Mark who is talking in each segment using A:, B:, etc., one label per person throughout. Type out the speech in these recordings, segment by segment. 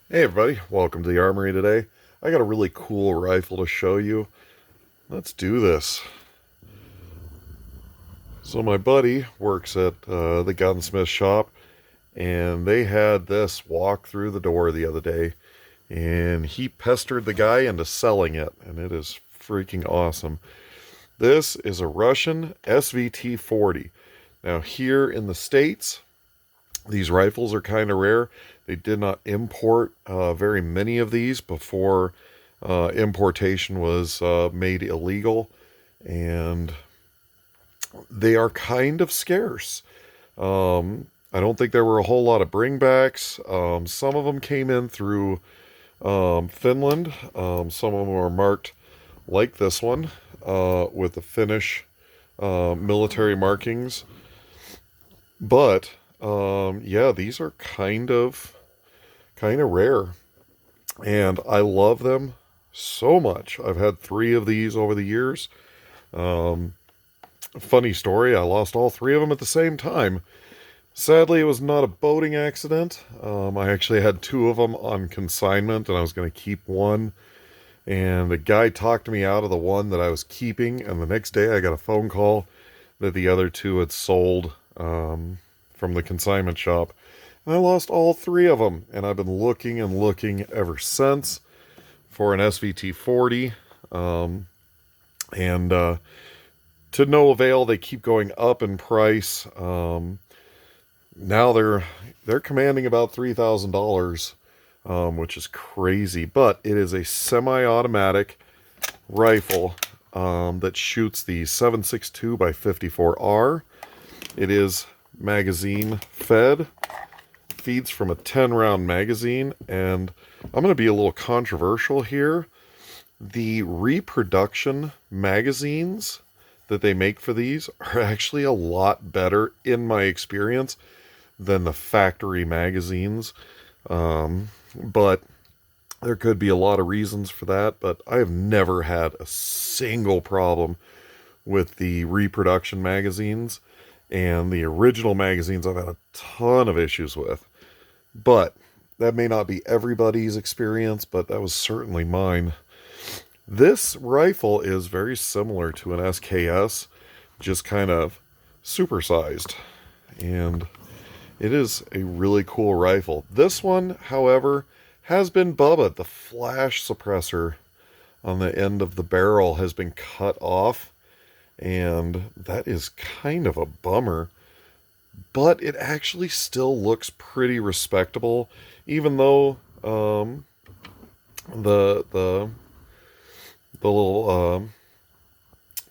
A: Hey everybody, welcome to the Armory today. I got a really cool rifle to show you. Let's do this. So my buddy works at the gunsmith shop, and they had this walk through the door the other day, and he pestered the guy into selling it, and it is freaking awesome. This is a Russian SVT 40. Now here in the States, these rifles are kind of rare. They did not import very many of these before importation was made illegal, and they are kind of scarce. I don't think there were a whole lot of bringbacks. Some of them came in through Finland. Some of them are marked like this one with the Finnish military markings. But yeah, these are kind of rare, and I love them so much. I've had 3 of these over the years. Funny story, I lost all 3 of them at the same time. Sadly, it was not a boating accident. I actually had 2 of them on consignment, and I was going to keep one. And the guy talked me out of the one that I was keeping, and the next day I got a phone call that the other 2 had sold from the consignment shop. And I lost all 3 of them, and I've been looking and looking ever since for an SVT 40. And to no avail. They keep going up in price. Now they're commanding about $3,000, which is crazy. But it is a semi-automatic rifle that shoots the 7.62 by 54R. It is magazine fed, feeds from a 10-round magazine, and I'm going to be a little controversial here. The reproduction magazines that they make for these are actually a lot better, in my experience, than the factory magazines. But there could be a lot of reasons for that, but I have never had a single problem with the reproduction magazines, and the original magazines I've had a ton of issues with. But that may not be everybody's experience, but that was certainly mine. This rifle is very similar to an SKS, just kind of supersized, and it is a really cool rifle. This one, however, has been bubbaed. The flash suppressor on the end of the barrel has been cut off, and that is kind of a bummer. But it actually still looks pretty respectable, even though the little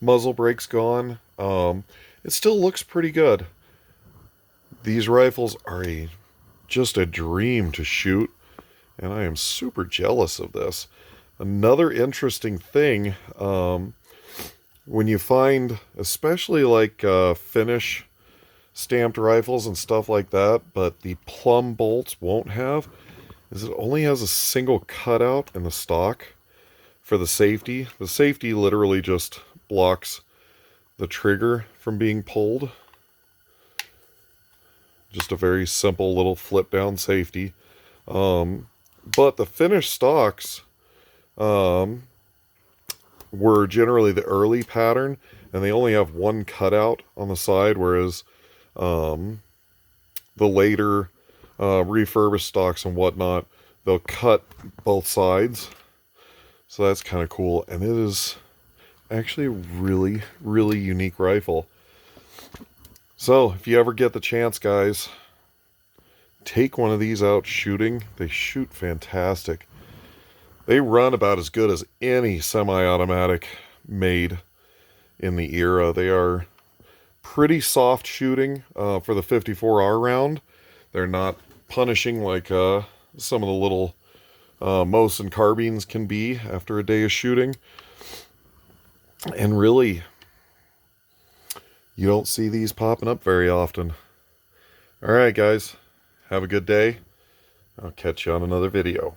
A: muzzle brake's gone. It still looks pretty good. These rifles are just a dream to shoot, and I am super jealous of this. Another interesting thing, when you find, especially like Finnish stamped rifles and stuff like that, but the plumb bolts won't have, is it only has a single cutout in the stock for the safety. The safety literally just blocks the trigger from being pulled. Just a very simple little flip down safety. But the finished stocks were generally the early pattern, and they only have one cutout on the side, whereas the later refurbished stocks and whatnot, they'll cut both sides. So that's kind of cool, and it is actually a really, really unique rifle. So if you ever get the chance, guys, take one of these out shooting. They shoot fantastic. They run about as good as any semi-automatic made in the era. They are pretty soft shooting for the 54R round. They're not punishing like some of the little Mosin carbines can be after a day of shooting. And really, you don't see these popping up very often. Alright guys, have a good day. I'll catch you on another video.